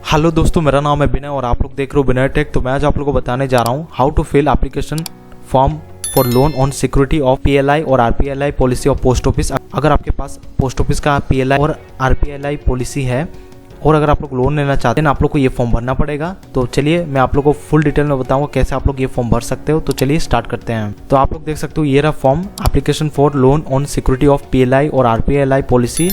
Hello दोस्तों, मेरा नाम है विनय और आप लोग देख रहे हो विनय टेक। तो मैं आज आप लोगों को बताने जा रहा हूँ how to fill application form for loan on security of PLI और RPLI policy of post office. अगर आपके पास पोस्ट ऑफिस का पीएलआई और आरपीएलआई पॉलिसी है और अगर आप लोग लोन लेना चाहते हैं आप लोग को ये फॉर्म भरना पड़ेगा। तो चलिए मैं आप लोग को फुल डिटेल में बताऊंगा कैसे आप लोग ये फॉर्म भर सकते हो। तो चलिए स्टार्ट करते हैं। तो आप लोग देख सकते हो ये रहा form, application for loan on security of PLI और RPLI policy,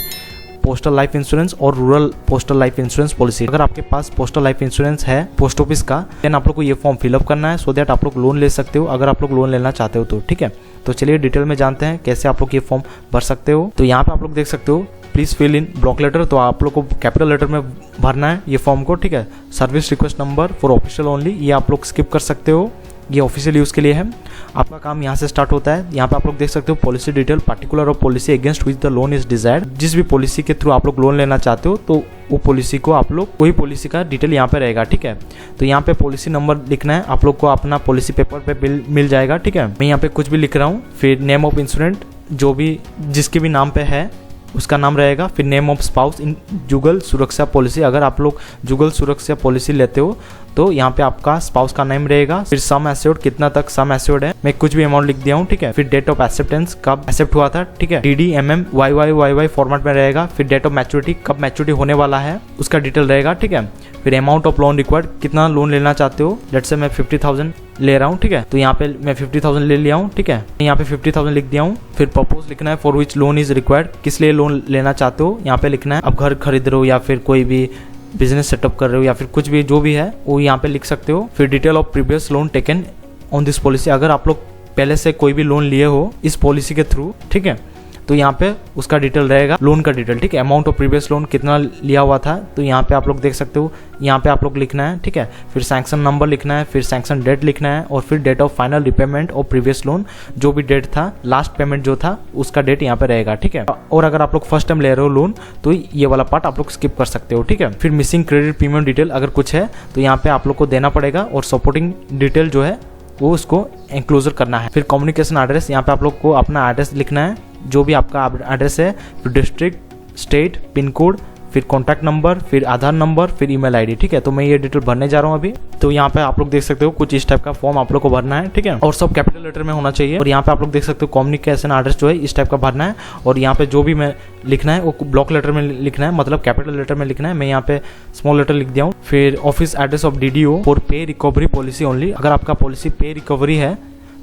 postal life insurance और rural postal life insurance policy. अगर आपके पास पोस्टल लाइफ इंश्योरेंस है पोस्ट ऑफिस का, देन आप लोग को ये फॉर्म फिलअप करना है सो दैट आप लोग लोन ले सकते हो अगर आप लोग लोन लेना चाहते हो तो। ठीक है, तो चलिए डिटेल में जानते हैं कैसे आप लोग ये फॉर्म भर सकते हो। तो यहाँ पे आप लोग देख सकते हो please fill in block letter. तो आप लोग को कैपिटल लेटर में भरना है ये फॉर्म को। ठीक है, service request number for official only, ये आप लोग स्किप कर सकते हो, ये ऑफिशियल यूज़ के लिए है। आपका काम यहाँ से स्टार्ट होता है। यहाँ पे आप लोग देख सकते हो policy detail, particular of policy against which the loan is desired. जिस भी पॉलिसी के थ्रू आप लोग लोन लेना चाहते हो तो वो पॉलिसी को आप लोग वही पॉलिसी का डिटेल यहाँ पे रहेगा। ठीक है, तो यहाँ पे पॉलिसी नंबर लिखना है, आप लोग को अपना पॉलिसी पेपर पे मिल जाएगा। ठीक है, मैं यहाँ पे कुछ भी लिख रहा हूँ। फिर नेम ऑफ इंश्योरेंट, जो भी जिसके भी नाम पे है उसका नाम रहेगा। फिर नेम ऑफ स्पाउस इन जुगल सुरक्षा पॉलिसी, अगर आप लोग जुगल सुरक्षा पॉलिसी लेते हो तो यहाँ पे आपका स्पाउस का नेम रहेगा। फिर सम एश्योर्ड, कितना तक सम एश्योर्ड है, मैं कुछ भी अमाउंट लिख दिया हूँ। ठीक है, फिर डेट ऑफ एक्सेप्टेंस, कब एक्सेप्ट हुआ था। ठीक है, DD MM YY फॉर्मेट में रहेगा। फिर डेट ऑफ मैच्योरिटी, कब मैच्योरिटी होने वाला है उसका डिटेल रहेगा। ठीक है, फिर अमाउंट ऑफ लोन रिक्वायर्ड, कितना लोन लेना चाहते हो। लेट्स से मैं 50,000 ले रहा हूँ। ठीक है, तो यहाँ पे मैं 50,000 ले लिया हूँ। ठीक है, यहाँ पे 50,000 लिख दिया हूँ। फिर पर्पोज लिखना है, for which loan is required, किस लिए लोन लेना चाहते हो यहाँ पे लिखना है। अब घर खरीद रहे हो या फिर कोई भी बिजनेस सेटअप कर रहे हो या फिर कुछ भी जो भी है वो यहाँ पे लिख सकते हो। फिर detail of previous loan taken on this policy, अगर आप लोग पहले से कोई भी लोन लिए हो इस पॉलिसी के थ्रू, ठीक है, तो यहाँ पे उसका डिटेल रहेगा, लोन का डिटेल। ठीक है, अमाउंट ऑफ प्रीवियस लोन कितना लिया हुआ था तो यहाँ पे आप लोग देख सकते हो, यहाँ पे आप लोग लिखना है। ठीक है, फिर सैंक्शन नंबर लिखना है, फिर सैंक्शन डेट लिखना है और फिर date of final repayment of previous loan, जो भी डेट था लास्ट पेमेंट जो था उसका डेट यहाँ पे रहेगा। ठीक है, और अगर आप लोग फर्स्ट टाइम ले रहे हो लोन तो ये वाला पार्ट आप लोग स्किप कर सकते हो। ठीक है, फिर मिसिंग क्रेडिट प्रीमियम डिटेल अगर कुछ है तो यहाँ पे आप लोग को देना पड़ेगा और सपोर्टिंग डिटेल जो है वो उसको इंक्लूजर करना है। फिर कम्युनिकेशन एड्रेस, यहाँ पे आप लोग को अपना एड्रेस लिखना है, जो भी आपका एड्रेस है, फिर डिस्ट्रिक्ट, स्टेट, पिन कोड, फिर कॉन्टैक्ट नंबर, फिर आधार नंबर, फिर ईमेल आईडी। ठीक है, तो मैं ये डिटेल भरने जा रहा हूँ अभी। तो यहाँ पे आप लोग देख सकते हो कुछ इस टाइप का फॉर्म आप लोग को भरना है। ठीक है, और सब कैपिटल लेटर में होना चाहिए। और यहाँ पे आप लोग देख सकते हो कम्युनिकेशन एड्रेस जो है इस टाइप का भरना है और यहाँ पे जो भी मैं लिखना है वो ब्लॉक लेटर में लिखना है, मतलब कैपिटल लेटर में लिखना है। मैं यहाँ पे स्मॉल लेटर लिख दिया हूँ। फिर office address of DDO for पे रिकवरी पॉलिसी ओनली, अगर आपका पॉलिसी पे रिकवरी है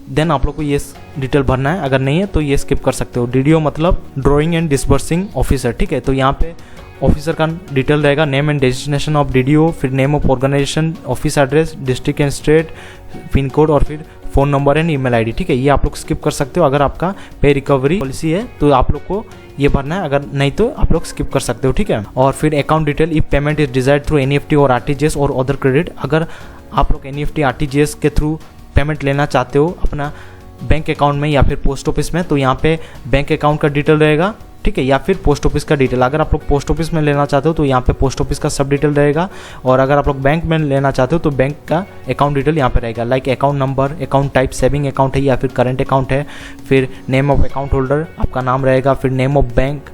देन आप लोग को ये डिटेल भरना है, अगर नहीं है तो ये स्किप कर सकते हो। DDO मतलब ड्रॉइंग एंड डिस्बर्सिंग ऑफिसर। ठीक है, तो यहाँ पे ऑफिसर का डिटेल रहेगा, name and designation of DDO, फिर name of organisation, office address, district and state, pin code और फिर phone number and email ID. ठीक है, ये आप लोग स्किप कर सकते हो अगर आपका पे रिकवरी पॉलिसी है तो आप लोग को ये भरना है, अगर नहीं तो आप लोग स्किप कर सकते हो। ठीक है, और फिर account detail, if payment is desired through NEFT और RTGS और अदर क्रेडिट, अगर आप लोग NEFT RTGS के थ्रू पेमेंट लेना चाहते हो अपना बैंक अकाउंट में या फिर पोस्ट ऑफिस में तो यहाँ पे बैंक अकाउंट का डिटेल रहेगा। ठीक है, या फिर पोस्ट ऑफिस का डिटेल, अगर आप लोग पोस्ट ऑफिस में लेना चाहते हो तो यहाँ पे पोस्ट ऑफिस का सब डिटेल रहेगा और अगर आप लोग बैंक में लेना चाहते हो तो बैंक का अकाउंट डिटेल यहाँ पे रहेगा, like account number, account type saving account है या फिर करंट अकाउंट है, फिर नेम ऑफ अकाउंट होल्डर आपका नाम रहेगा, फिर नेम ऑफ बैंक,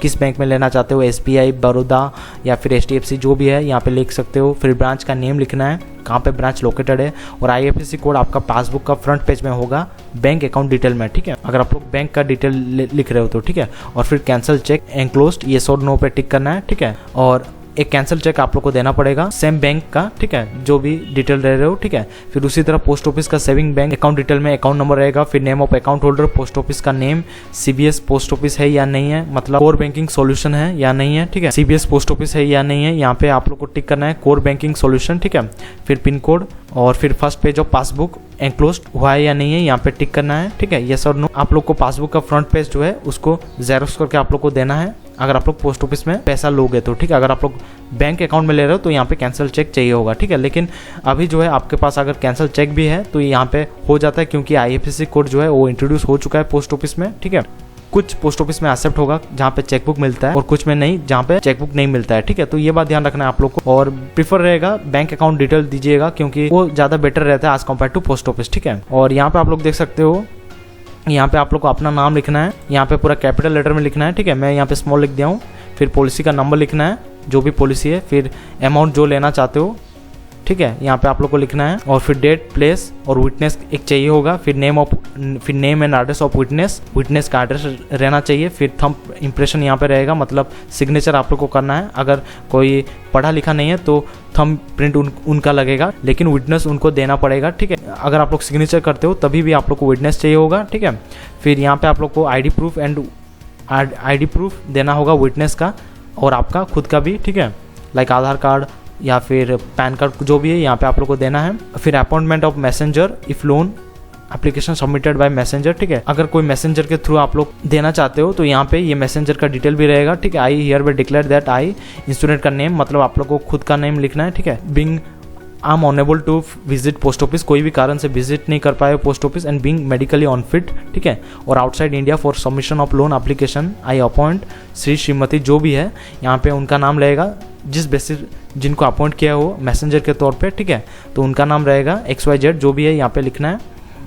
किस बैंक में लेना चाहते हो, SBI, बड़ौदा या फिर HDFC जो भी है यहाँ पे लिख सकते हो। फिर ब्रांच का नेम लिखना है, कहाँ पे ब्रांच लोकेटेड है और IFSC कोड आपका पासबुक का फ्रंट पेज में होगा बैंक अकाउंट डिटेल में। ठीक है, अगर आप लोग बैंक का डिटेल लिख रहे हो तो। ठीक है, और फिर कैंसिल चेक एनक्लोज्ड, ये और नो पे टिक करना है। ठीक है, और एक कैंसिल चेक आप लोग को देना पड़ेगा सेम बैंक का। ठीक है, जो भी डिटेल रह रहे हो। ठीक है, फिर उसी तरह पोस्ट ऑफिस का सेविंग बैंक अकाउंट डिटेल में अकाउंट नंबर रहेगा, फिर name of account holder, post office का नेम, CBS पोस्ट ऑफिस है या नहीं है, मतलब कोर बैंकिंग सॉल्यूशन है या नहीं है। ठीक है, CBS पोस्ट ऑफिस है या नहीं है, यहाँ पे आप लोग को टिक करना है कोर बैंकिंग सॉल्यूशन। ठीक है, फिर पिन कोड और फिर first page of passbook enclosed हुआ है या नहीं है, यहाँ पे टिक करना है। ठीक है, यस और नो। आप लोग को पासबुक का फ्रंट पेज जो है उसको जेरोक्स करके आप लोग को देना है अगर आप लोग पोस्ट ऑफिस में पैसा लोगे तो। ठीक है, अगर आप लोग बैंक अकाउंट में ले रहे हो तो यहाँ पे कैंसिल चेक चाहिए होगा। ठीक है, लेकिन अभी जो है आपके पास अगर कैंसिल चेक भी है तो यहाँ पे हो जाता है क्योंकि IFSC कोड जो है वो इंट्रोड्यूस हो चुका है पोस्ट ऑफिस में। ठीक है, कुछ पोस्ट ऑफिस में एक्सेप्ट होगा जहाँ पे चेकबुक मिलता है और कुछ में नहीं जहाँ पे चेकबुक नहीं मिलता है। ठीक है, तो ये बात ध्यान रखना है आप लोग को और प्रीफर रहेगा बैंक अकाउंट डिटेल दीजिएगा क्योंकि वो ज़्यादा बेटर रहता है as compare to post office. ठीक है, और यहाँ पे आप लोग देख सकते हो, यहाँ पे आप लोग को अपना नाम लिखना है, यहाँ पे पूरा कैपिटल लेटर में लिखना है। ठीक है, मैं यहाँ पे स्मॉल लिख दिया हूँ। फिर पॉलिसी का नंबर लिखना है, जो भी पॉलिसी है, फिर अमाउंट जो लेना चाहते हो, ठीक है, यहाँ पे आप लोग को लिखना है, और फिर डेट, प्लेस और विटनेस एक चाहिए होगा, फिर name and address of witness का एड्रेस रहना चाहिए, फिर थंब इम्प्रेशन यहाँ पे रहेगा, मतलब सिग्नेचर आप लोग को करना है। अगर कोई पढ़ा लिखा नहीं है तो थंब प्रिंट उनका लगेगा, लेकिन विटनेस उनको देना पड़ेगा, ठीक है। अगर आप लोग सिग्नेचर करते हो तभी भी आप लोग को विटनेस चाहिए होगा, ठीक है। फिर यहाँ पे आप लोग को आईडी प्रूफ देना होगा विटनेस का और आपका खुद का भी, ठीक है, लाइक आधार कार्ड या फिर पैन कार्ड जो भी है यहाँ पे आप लोग को देना है। फिर appointment of messenger if loan application submitted by messenger, ठीक है। अगर कोई मैसेंजर के थ्रू आप लोग देना चाहते हो तो यहाँ पे ये मैसेंजर का डिटेल भी रहेगा, ठीक है। I hereby declare that I student का नेम, मतलब आप लोग को खुद का नेम लिखना है, ठीक है। Being I am unable to visit post office, कोई भी कारण से विजिट नहीं कर पाए post office, and being medically unfit, ठीक है, और outside India for submission of loan application I appoint Shrimati, जो भी है यहाँ पे उनका नाम रहेगा, जिस बेसिस जिनको अपॉइंट किया हो मैसेंजर के तौर पे, ठीक है, तो उनका नाम रहेगा XYZ, जो भी है यहाँ पे लिखना है।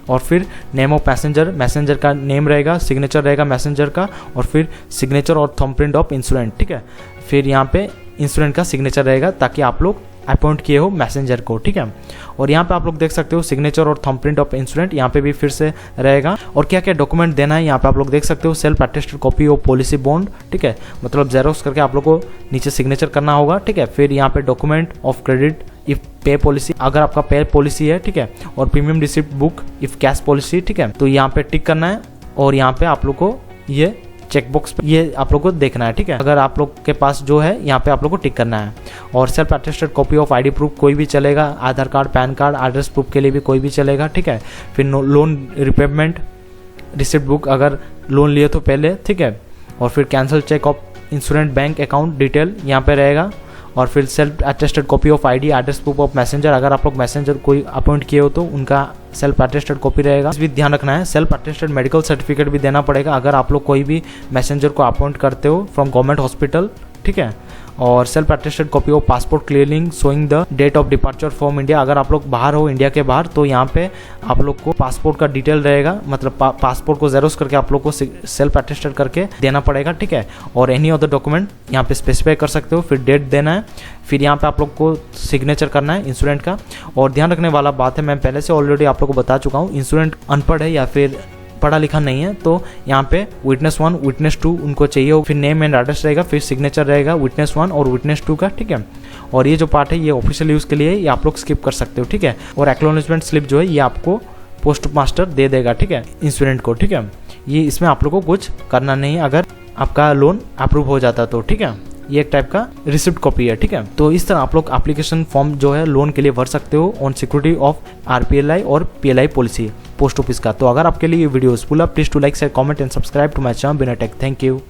और फिर नेम ऑफ मैसेंजर का नेम रहेगा, सिग्नेचर रहेगा मैसेंजर का, और फिर सिग्नेचर और थंबप्रिंट ऑफ इंस्टूडेंट, ठीक है। फिर यहाँ पे इंस्टूडेंट का सिग्नेचर रहेगा ताकि आप लोग अपॉइंट किए हो मैसेंजर को, ठीक है। और यहाँ पे आप लोग देख सकते हो सिग्नेचर और थंबप्रिंट ऑफ इंस्टूडेंट यहाँ पे भी फिर से रहेगा। और क्या क्या डॉक्यूमेंट देना है यहाँ पे आप लोग देख सकते हो, self attested copy of policy bond, ठीक है, मतलब जेरोक्स करके आप लोग को नीचे सिग्नेचर करना होगा, ठीक है। फिर यहाँ पे डॉक्यूमेंट ऑफ क्रेडिट इफ पे पॉलिसी, अगर आपका पे पॉलिसी है, ठीक है, और premium receipt book if cash policy, ठीक है, तो यहाँ पे टिक करना है। और यहाँ पे आप लोग को ये चेकबॉक्स पे ये आप लोग को देखना है, ठीक है। अगर आप लोग के पास जो है यहाँ पे आप लोग को टिक करना है। और self attested copy of ID proof कोई भी चलेगा, Aadhaar card, PAN card, address proof के लिए भी कोई भी चलेगा, ठीक है। फिर लोन रिपेमेंट रिसिप्ट बुक अगर लोन लिए तो पहले, ठीक है। और फिर cancel cheque of insurance bank account detail यहाँ पे रहेगा। और फिर self attested copy of ID, address proof of messenger, अगर आप लोग मैसेंजर कोई अपॉइंट किए हो तो उनका सेल्फ अटेस्टेड कॉपी रहेगा। इस भी ध्यान रखना है, सेल्फ अटेस्टेड मेडिकल सर्टिफिकेट भी देना पड़ेगा अगर आप लोग कोई भी मैसेंजर को अपॉइंट करते हो फ्रॉम गवर्नमेंट हॉस्पिटल, ठीक है। और self attested copy of passport clearing showing the date of departure from India, अगर आप लोग बाहर हो इंडिया के बाहर तो यहाँ पे आप लोग को पासपोर्ट का डिटेल रहेगा, मतलब पासपोर्ट को जेरोक्स करके आप लोग को सेल्फ अटेस्टेड करके देना पड़ेगा, ठीक है। और एनी अदर डॉक्यूमेंट यहाँ पे स्पेसिफाई कर सकते हो। फिर डेट देना है, फिर यहाँ पे आप लोग को सिग्नेचर करना है इंस्टूडेंट का। और ध्यान रखने वाला बात है, मैं पहले से ऑलरेडी आप लोग को बता चुका हूँ, इंस्टूडेंट अनपढ़ है या फिर पढ़ा लिखा नहीं है तो यहाँ पे विटनेस 1 विटनेस 2 उनको चाहिए हो, फिर नेम एंड एड्रेस रहेगा, फिर सिग्नेचर रहेगा विटनेस 1 और विटनेस 2 का, ठीक है। और ये जो पार्ट है ये ऑफिशियल यूज़ के लिए ये आप लोग स्किप कर सकते हो, ठीक है। और एक्नॉलेजमेंट स्लिप जो है ये आपको पोस्ट मास्टर दे देगा, ठीक है, इंस्टूडेंट को, ठीक है। ये इसमें आप लोग को कुछ करना नहीं है अगर आपका लोन अप्रूव हो जाता तो, ठीक है। ये एक टाइप का रिसिप्ट कॉपी है, ठीक है। तो इस तरह आप लोग एप्लीकेशन फॉर्म जो है लोन के लिए भर सकते हो ऑन सिक्योरिटी ऑफ RPLI और PLI पॉलिसी पोस्ट ऑफिस का। तो अगर आपके लिए ये वीडियो यूजफुल है, please to like, share, comment and subscribe to my channel बिना टेक। Thank you.